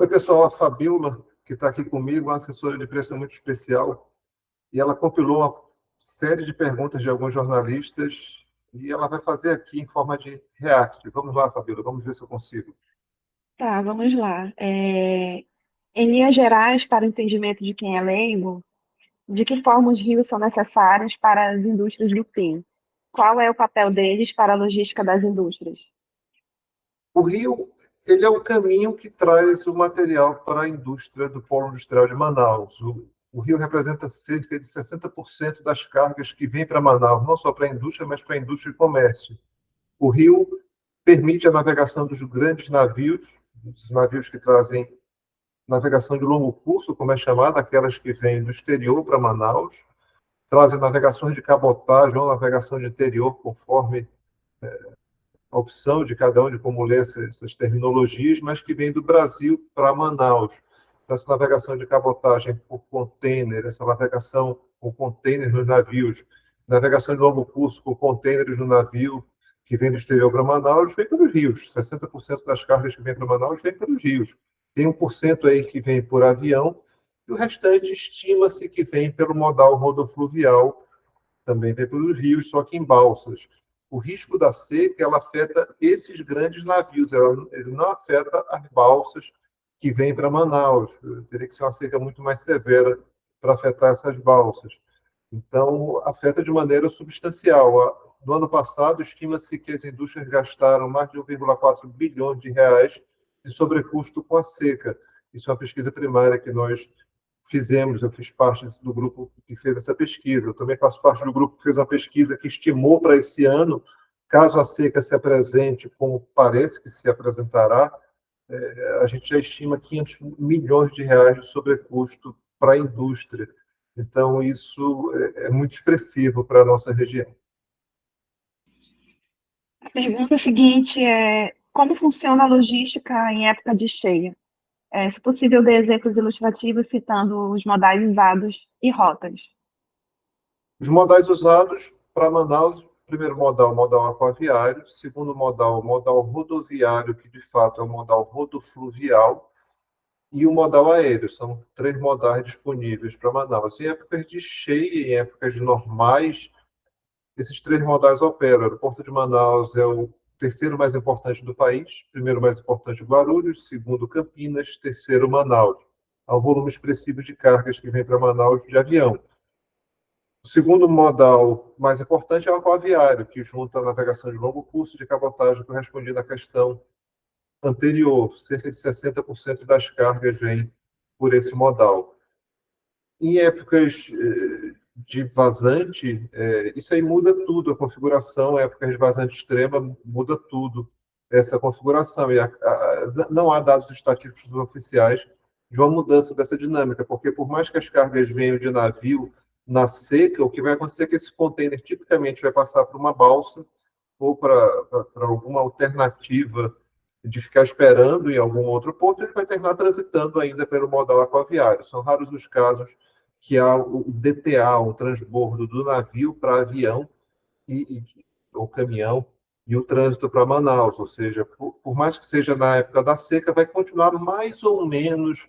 Oi, pessoal, a Fabiola, que está aqui comigo, uma assessora de imprensa muito especial, e ela compilou uma série de perguntas de alguns jornalistas, e ela vai fazer aqui em forma de react. Vamos lá, Fabiola, vamos ver se eu consigo. Tá, vamos lá. Em linhas gerais, para o entendimento de quem é leigo, de que forma os rios são necessários para as indústrias do PIN? Qual é o papel deles para a logística das indústrias? O rio, ele é o caminho que traz o material para a indústria do Polo Industrial de Manaus. O rio representa cerca de 60% das cargas que vêm para Manaus, não só para a indústria, mas para a indústria e comércio. O rio permite a navegação dos grandes navios, dos navios que trazem navegação de longo curso, como é chamada, aquelas que vêm do exterior para Manaus, trazem navegações de cabotagem ou navegação de interior, conforme a opção de cada um de como ler essas terminologias, mas que vêm do Brasil para Manaus. Então, essa navegação de cabotagem por container, essa navegação com containers nos navios, navegação de longo curso com containers no navio, que vem do exterior para Manaus, vem pelos rios. 60% das cargas que vêm para Manaus vêm pelos rios. Tem 1% aí que vem por avião, e o restante estima-se que vem pelo modal rodofluvial, também vem pelos rios, só que em balsas. O risco da seca ela afeta esses grandes navios, ele não afeta as balsas que vêm para Manaus. Teria que ser uma seca muito mais severa para afetar essas balsas. Então, afeta de maneira substancial. No ano passado, estima-se que as indústrias gastaram mais de 1,4 bilhões de reais de sobrecusto com a seca. Isso é uma pesquisa primária que nós fizemos, eu fiz parte do grupo que fez essa pesquisa. Eu também faço parte do grupo que fez uma pesquisa que estimou para esse ano, caso a seca se apresente como parece que se apresentará, a gente já estima 500 milhões de reais de sobrecusto para a indústria. Então, isso é muito expressivo para a nossa região. A pergunta seguinte é: como funciona a logística em época de cheia? Se possível, dê exemplos ilustrativos citando os modais usados e rotas. Os modais usados para Manaus, primeiro modal, modal aquaviário, segundo modal, modal rodoviário, que de fato é o modal rodofluvial, e o modal aéreo. São três modais disponíveis para Manaus. Em épocas de cheia, em épocas normais, esses três modais operam. O aeroporto de Manaus é o terceiro mais importante do país, primeiro mais importante Guarulhos, segundo Campinas, terceiro Manaus. Há um volume expressivo de cargas que vem para Manaus de avião. O segundo modal mais importante é o aquaviário, que junta a navegação de longo curso de cabotagem, correspondendo à questão anterior. Cerca de 60% das cargas vêm por esse modal. Em épocas de vazante, isso aí muda tudo, a configuração, épocas de vazante extrema, muda tudo essa configuração. E não há dados estatísticos oficiais de uma mudança dessa dinâmica, porque por mais que as cargas venham de navio na seca, o que vai acontecer é que esse container tipicamente vai passar por uma balsa ou para alguma alternativa de ficar esperando em algum outro ponto, ele vai terminar transitando ainda pelo modal aquaviário. São raros os casos que há o DTA, o transbordo do navio para avião ou caminhão e o trânsito para Manaus, ou seja, por mais que seja na época da seca, vai continuar mais ou menos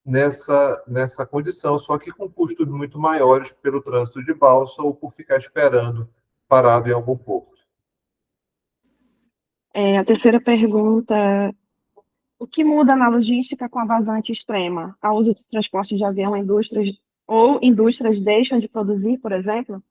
nessa condição, só que com custos muito maiores pelo trânsito de balsa ou por ficar esperando parado em algum porto. A terceira pergunta: o que muda na logística com a vazante extrema? A uso de transporte de avião, indústrias deixam de produzir, por exemplo?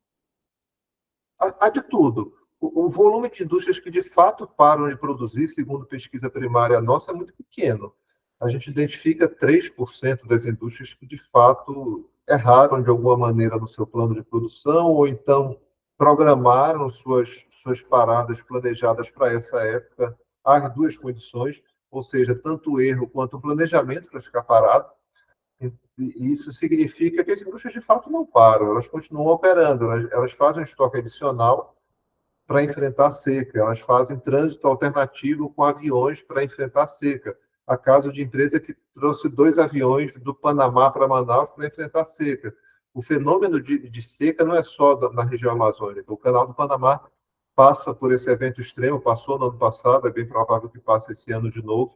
Há de tudo. O volume de indústrias que de fato param de produzir, segundo pesquisa primária nossa, é muito pequeno. A gente identifica 3% das indústrias que de fato erraram de alguma maneira no seu plano de produção ou então programaram suas paradas planejadas para essa época. Há as duas condições, ou seja, tanto o erro quanto o planejamento para ficar parado. E isso significa que as indústrias de fato não param, elas continuam operando, elas fazem um estoque adicional para enfrentar a seca, elas fazem trânsito alternativo com aviões para enfrentar a seca. Há caso de empresa que trouxe 2 aviões do Panamá para Manaus para enfrentar a seca. O fenômeno de seca não é só na região amazônica. O Canal do Panamá passa por esse evento extremo, passou no ano passado, é bem provável que passe esse ano de novo,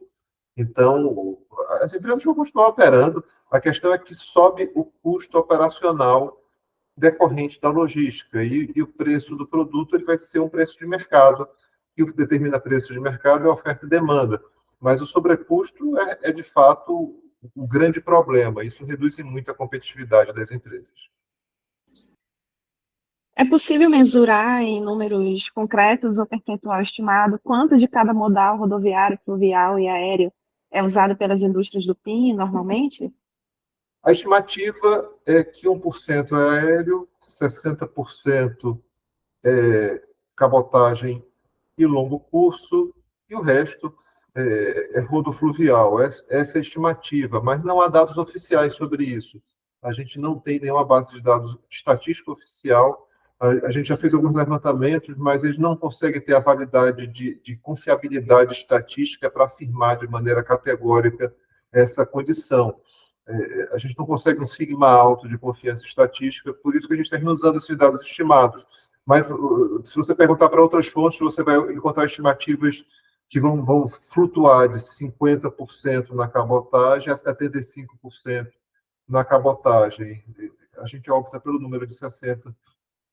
Então, as empresas vão continuar operando, a questão é que sobe o custo operacional decorrente da logística, e o preço do produto ele vai ser um preço de mercado, e o que determina preço de mercado é oferta e demanda. Mas o sobrecusto de fato, o grande problema. Isso reduz muito a competitividade das empresas. É possível mensurar em números concretos ou percentual estimado quanto de cada modal rodoviário, fluvial e aéreo é usado pelas indústrias do PIN normalmente? A estimativa é que 1% é aéreo, 60% é cabotagem e longo curso, e o resto é rodofluvial. Essa é a estimativa, mas não há dados oficiais sobre isso. A gente não tem nenhuma base de dados estatística oficial. A gente já fez alguns levantamentos, mas eles não conseguem ter a validade de confiabilidade estatística para afirmar de maneira categórica essa condição. A gente não consegue um sigma alto de confiança estatística, por isso que a gente termina usando esses dados estimados. Mas se você perguntar para outras fontes, você vai encontrar estimativas que vão flutuar de 50% na cabotagem a 75% na cabotagem. A gente opta pelo número de 60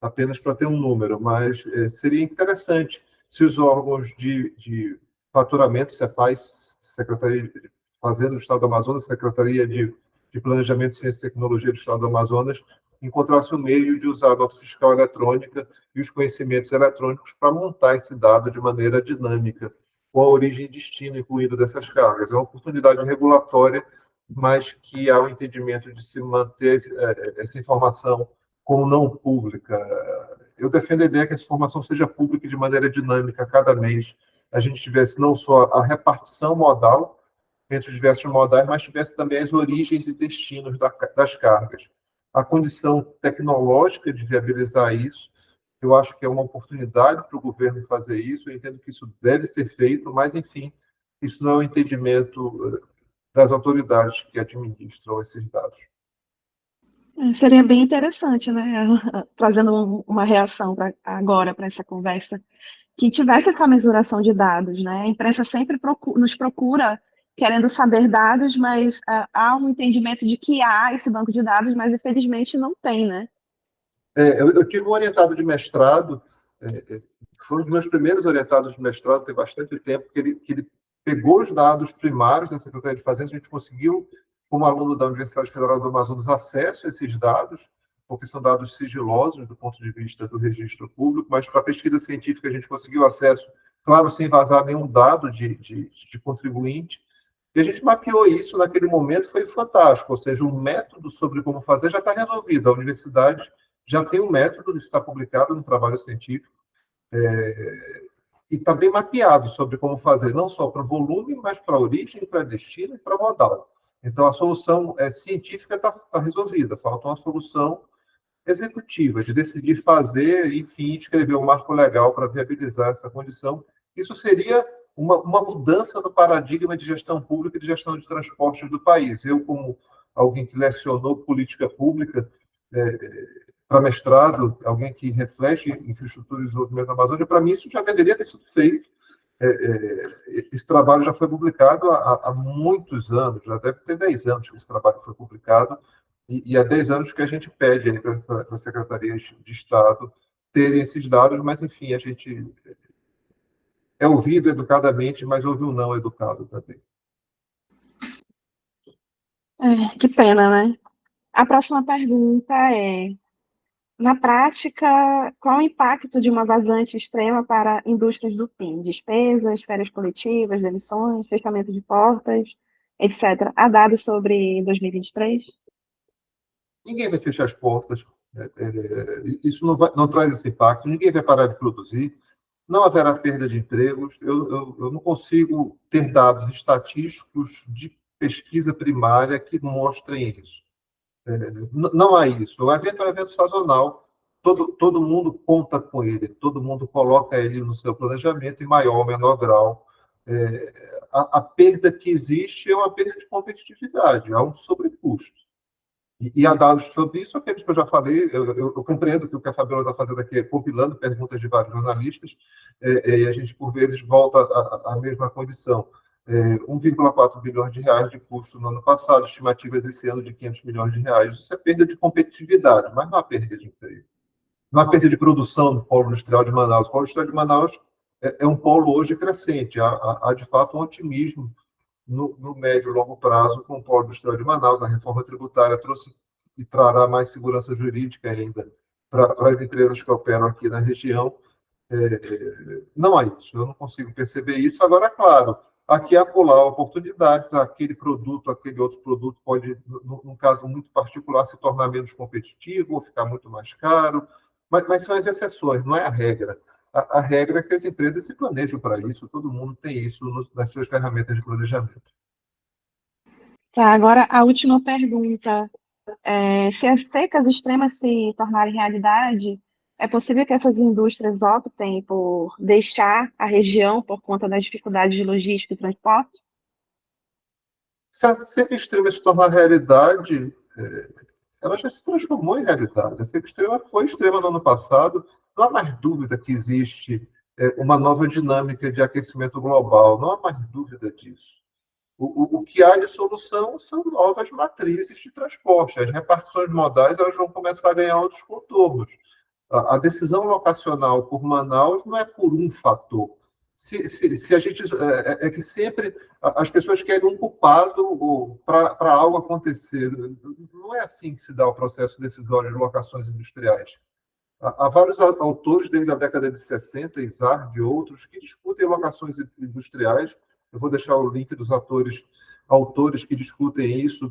apenas para ter um número, mas seria interessante se os órgãos de faturamento, Cefaz, Secretaria de Fazenda do Estado do Amazonas, Secretaria de Planejamento, Ciência e Tecnologia do Estado do Amazonas, encontrasse um meio de usar a nota fiscal eletrônica e os conhecimentos eletrônicos para montar esse dado de maneira dinâmica, com a origem e destino incluído dessas cargas. É uma oportunidade regulatória, mas que há o entendimento de se manter essa informação como não pública. Eu defendo a ideia que essa informação seja pública de maneira dinâmica, a cada mês a gente tivesse não só a repartição modal entre os diversos modais, mas tivesse também as origens e destinos das cargas. A condição tecnológica de viabilizar isso, eu acho que é uma oportunidade para o governo fazer isso, eu entendo que isso deve ser feito, mas, enfim, isso não é o entendimento das autoridades que administram esses dados. Seria bem interessante, né? Trazendo uma reação agora para essa conversa, que tivesse essa mensuração de dados, né? A imprensa sempre nos procura querendo saber dados, mas há um entendimento de que há esse banco de dados, mas infelizmente não tem, né? Eu tive um orientado de mestrado, que foi um dos meus primeiros orientados de mestrado, tem bastante tempo, que ele pegou os dados primários da Secretaria de Fazenda, a gente conseguiu, como aluno da Universidade Federal do Amazonas, acesso a esses dados, porque são dados sigilosos do ponto de vista do registro público, mas para a pesquisa científica a gente conseguiu acesso, claro, sem vazar nenhum dado de contribuinte, e a gente mapeou isso naquele momento, foi fantástico, ou seja, o método sobre como fazer já está resolvido, a universidade já tem um método, isso está publicado no trabalho científico, e está bem mapeado sobre como fazer, não só para volume, mas para origem, para destino e para modal. Então, a solução científica está resolvida, falta uma solução executiva, de decidir fazer, enfim, escrever um marco legal para viabilizar essa condição. Isso seria uma mudança no paradigma de gestão pública e de gestão de transportes do país. Eu, como alguém que lecionou política pública, para mestrado, alguém que reflete infraestrutura e desenvolvimento da Amazônia, para mim isso já deveria ter sido feito. Esse trabalho já foi publicado há muitos anos, já deve ter 10 anos que esse trabalho foi publicado, e há 10 anos que a gente pede para as secretarias de Estado terem esses dados, mas, enfim, a gente é ouvido educadamente, mas ouve um não educado também. Que pena, né? A próxima pergunta é: na prática, qual o impacto de uma vazante extrema para indústrias do PIN? Despesas, férias coletivas, demissões, fechamento de portas, etc. Há dados sobre 2023? Ninguém vai fechar as portas, isso não traz esse impacto, ninguém vai parar de produzir, não haverá perda de empregos, eu não consigo ter dados estatísticos de pesquisa primária que mostrem isso. Não há isso. O evento é um evento sazonal, todo mundo conta com ele, todo mundo coloca ele no seu planejamento em maior ou menor grau. A perda que existe é uma perda de competitividade, há um sobrecusto. E há dados sobre isso, aqueles que eu já falei, eu compreendo que o que a Fabiola está fazendo aqui é compilando perguntas de vários jornalistas, e a gente, por vezes, volta à mesma condição. 1,4 bilhões de reais de custo no ano passado, estimativas esse ano de 500 milhões de reais. Isso é perda de competitividade, mas não há perda de emprego. Não há perda de produção no polo industrial de Manaus. O polo industrial de Manaus é um polo hoje crescente. Há, de fato, um otimismo no médio e longo prazo com o polo industrial de Manaus. A reforma tributária trouxe e trará mais segurança jurídica ainda para as empresas que operam aqui na região. Não há isso, eu não consigo perceber isso. Agora, claro, aqui há acolá oportunidades, aquele produto, aquele outro produto pode, num caso muito particular, se tornar menos competitivo ou ficar muito mais caro, mas são as exceções, não é a regra. A regra é que as empresas se planejam para isso, todo mundo tem isso nas suas ferramentas de planejamento. Tá, agora a última pergunta. Se as secas extremas se tornarem realidade, é possível que essas indústrias optem por deixar a região por conta das dificuldades de logística e transporte? Se a seca extrema se tornar realidade, ela já se transformou em realidade. A seca extrema foi extrema no ano passado, não há mais dúvida que existe uma nova dinâmica de aquecimento global, não há mais dúvida disso. O que há de solução são novas matrizes de transporte. As repartições modais elas vão começar a ganhar outros contornos. A decisão locacional por Manaus não é por um fator. Se a gente é que sempre as pessoas querem um culpado para algo acontecer. Não é assim que se dá o processo decisório de locações industriais. Há vários autores, desde a década de 60, Izard e outros, que discutem locações industriais. Eu vou deixar o link dos autores que discutem isso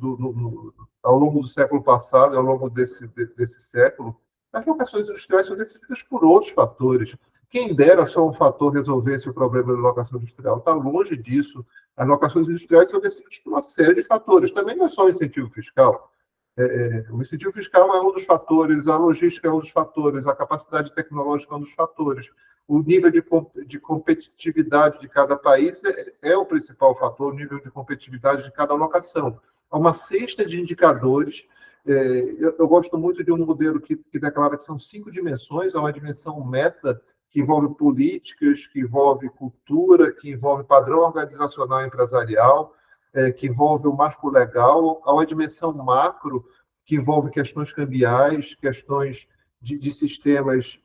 ao longo do século passado, ao longo desse século. As locações industriais são decididas por outros fatores. Quem dera só um fator resolvesse o problema da locação industrial. Está longe disso. As locações industriais são decididas por uma série de fatores. Também não é só o incentivo fiscal. O incentivo fiscal é um dos fatores, a logística é um dos fatores, a capacidade tecnológica é um dos fatores, o nível de competitividade de cada país é o principal fator, o nível de competitividade de cada locação. Há uma cesta de indicadores. Eu gosto muito de um modelo que declara que são 5 dimensões. Há uma dimensão meta, que envolve políticas, que envolve cultura, que envolve padrão organizacional empresarial, que envolve o marco legal, há uma dimensão macro, que envolve questões cambiais, questões de sistemas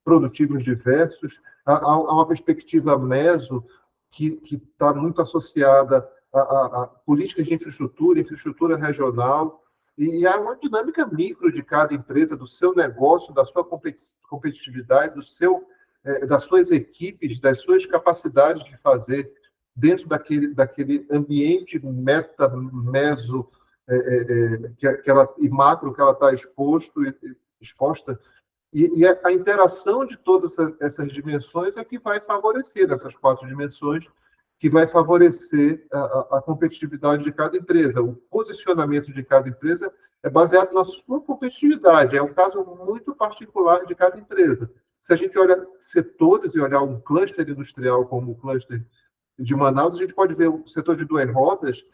produtivos diversos, há uma perspectiva meso, que está muito associada a políticas de infraestrutura regional, e há uma dinâmica micro de cada empresa, do seu negócio, da sua competitividade, das suas equipes, das suas capacidades de fazer dentro daquele ambiente meta, meso e macro que ela está exposta, e a interação de todas essas dimensões é que vai favorecer, essas 4 dimensões, que vai favorecer a competitividade de cada empresa. O posicionamento de cada empresa é baseado na sua competitividade, é um caso muito particular de cada empresa. Se a gente olha setores e olhar um cluster industrial como o cluster de Manaus, a gente pode ver o setor de 2 rodas,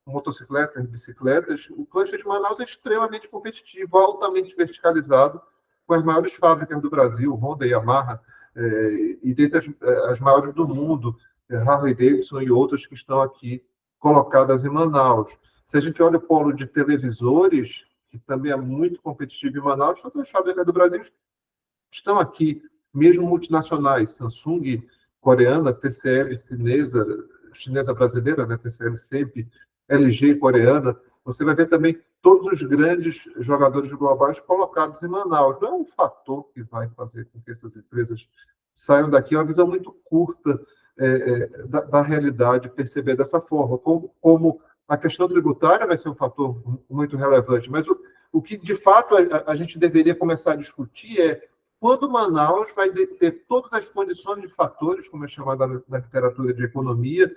motocicletas, bicicletas. O cluster de Manaus é extremamente competitivo, altamente verticalizado, com as maiores fábricas do Brasil, Honda e Yamaha, e dentre as maiores do mundo, Harley Davidson e outras que estão aqui colocadas em Manaus. Se a gente olha o polo de televisores, que também é muito competitivo em Manaus, todas as fábricas do Brasil estão aqui, mesmo multinacionais, Samsung coreana, TCL chinesa brasileira, né? TCL sempre, LG coreana. Você vai ver também todos os grandes jogadores globais colocados em Manaus. Não é um fator que vai fazer com que essas empresas saiam daqui, é uma visão muito curta da realidade, perceber dessa forma, como a questão tributária vai ser um fator muito relevante, mas o que, de fato, a gente deveria começar a discutir é quando Manaus vai ter todas as condições de fatores, como é chamada na literatura de economia,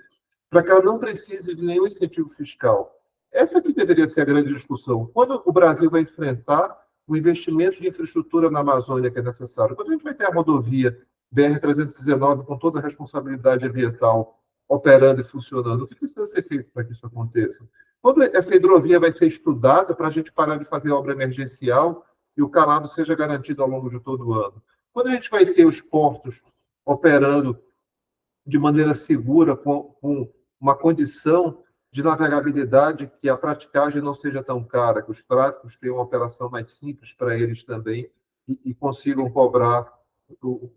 para que ela não precise de nenhum incentivo fiscal. Essa que deveria ser a grande discussão. Quando o Brasil vai enfrentar o investimento de infraestrutura na Amazônia que é necessário, quando a gente vai ter a rodovia BR-319 com toda a responsabilidade ambiental operando e funcionando, o que precisa ser feito para que isso aconteça? Quando essa hidrovia vai ser estudada para a gente parar de fazer obra emergencial e o calado seja garantido ao longo de todo o ano? Quando a gente vai ter os portos operando de maneira segura, com uma condição de navegabilidade que a praticagem não seja tão cara, que os práticos tenham uma operação mais simples para eles também e consigam cobrar o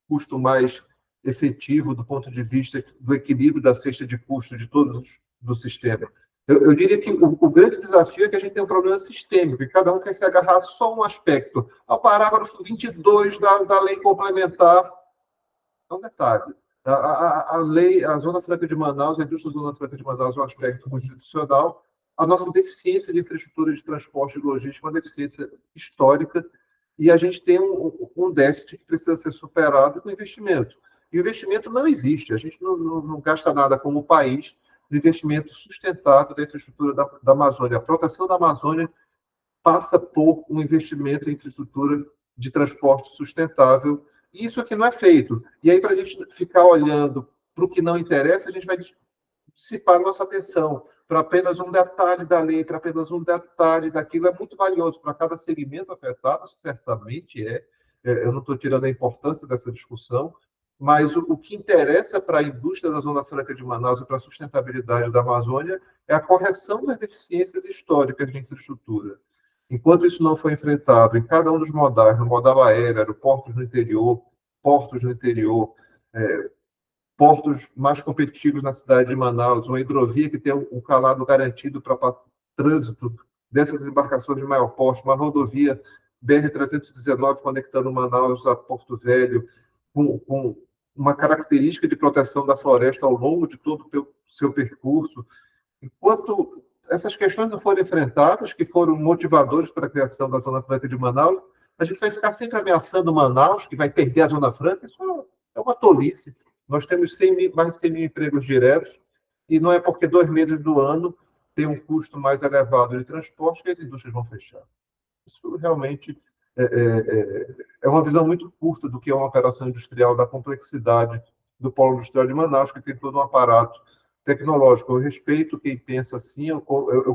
custo mais efetivo do ponto de vista do equilíbrio da cesta de custos de todos do sistema. Eu diria que o grande desafio é que a gente tem um problema sistêmico, e cada um quer se agarrar só a um aspecto. Ao parágrafo 22 da lei complementar, é um detalhe. A lei, a Zona Franca de Manaus, a indústria da Zona Franca de Manaus é um aspecto constitucional. A nossa deficiência de infraestrutura de transporte e logística é uma deficiência histórica, e a gente tem um déficit que precisa ser superado com investimento. E o investimento não existe, a gente não gasta nada como país no investimento sustentável da infraestrutura da Amazônia. A proteção da Amazônia passa por um investimento em infraestrutura de transporte sustentável, e isso aqui não é feito. E aí, para a gente ficar olhando para o que não interessa, a gente vai dissipar nossa atenção para apenas um detalhe da lei, para apenas um detalhe daquilo. É muito valioso para cada segmento afetado, certamente é. Eu não estou tirando a importância dessa discussão, mas o que interessa para a indústria da Zona Franca de Manaus e para a sustentabilidade da Amazônia é a correção das deficiências históricas de infraestrutura. Enquanto isso não for enfrentado em cada um dos modais, no modal aéreo, aeroportos no interior, portos no interior, portos mais competitivos na cidade de Manaus, uma hidrovia que tenha um calado garantido para trânsito dessas embarcações de maior porte, uma rodovia BR-319 conectando Manaus a Porto Velho, com uma característica de proteção da floresta ao longo de todo o seu percurso. Enquanto essas questões não forem enfrentadas, que foram motivadores para a criação da Zona Franca de Manaus, a gente vai ficar sempre ameaçando Manaus, que vai perder a Zona Franca. Isso é uma tolice. Nós temos mais de 100 mil empregos diretos, e não é porque 2 meses do ano tem um custo mais elevado de transporte que as indústrias vão fechar. Isso realmente é uma visão muito curta do que é uma operação industrial, da complexidade do polo industrial de Manaus, que tem todo um aparato tecnológico. Eu respeito quem pensa assim, eu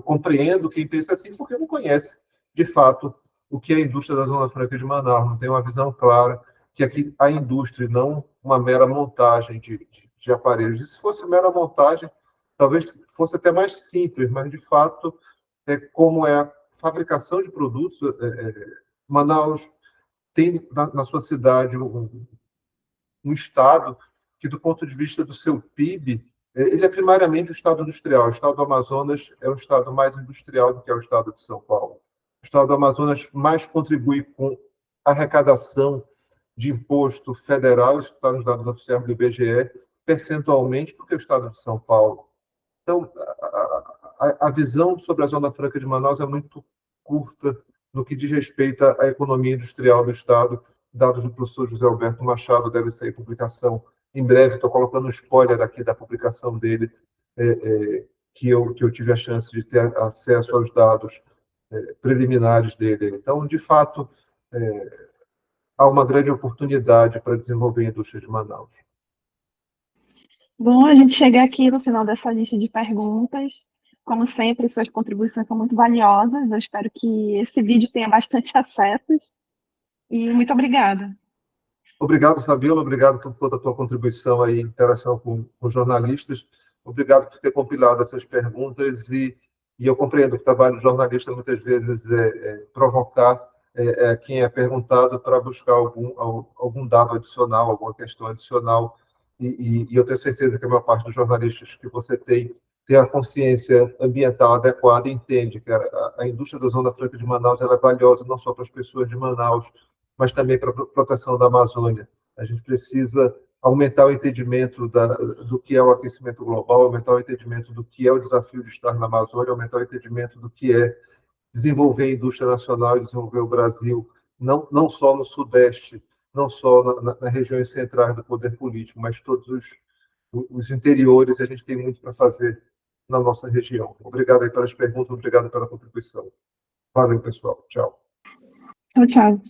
compreendo quem pensa assim, porque não conhece, de fato, o que é a indústria da Zona Franca de Manaus, não tem uma visão clara que aqui a indústria, não uma mera montagem de aparelhos. E se fosse mera montagem, talvez fosse até mais simples, mas, de fato, como é a fabricação de produtos. Manaus tem na sua cidade um estado que, do ponto de vista do seu PIB, ele é primariamente um estado industrial. O estado do Amazonas é um estado mais industrial do que é o estado de São Paulo. O estado do Amazonas mais contribui com a arrecadação de imposto federal, isso está nos dados oficiais do IBGE, percentualmente, do que o estado de São Paulo. Então, a visão sobre a Zona Franca de Manaus é muito curta no que diz respeito à economia industrial do Estado. Dados do professor José Alberto Machado, deve sair publicação em breve. Estou colocando um spoiler aqui da publicação dele, que eu tive a chance de ter acesso aos dados preliminares dele. Então, de fato, há uma grande oportunidade para desenvolver a indústria de Manaus. Bom, a gente chega aqui no final dessa lista de perguntas. Como sempre, suas contribuições são muito valiosas. Eu espero que esse vídeo tenha bastante acessos. E muito obrigada. Obrigado, Fabiola. Obrigado por toda a tua contribuição aí, interação com os jornalistas. Obrigado por ter compilado essas perguntas, e eu compreendo que o trabalho do jornalista muitas vezes provocar quem é perguntado para buscar algum dado adicional, alguma questão adicional, e eu tenho certeza que a maior parte dos jornalistas que você tem a consciência ambiental adequada e entende que a indústria da Zona Franca de Manaus ela é valiosa não só para as pessoas de Manaus, mas também para a proteção da Amazônia. A gente precisa aumentar o entendimento do que é o aquecimento global, aumentar o entendimento do que é o desafio de estar na Amazônia, aumentar o entendimento do que é desenvolver a indústria nacional e desenvolver o Brasil, não só no Sudeste, não só nas regiões centrais do poder político, mas todos os interiores. A gente tem muito para fazer na nossa região. Obrigado aí pelas perguntas, obrigado pela contribuição. Valeu, pessoal. Tchau. Tchau, tchau.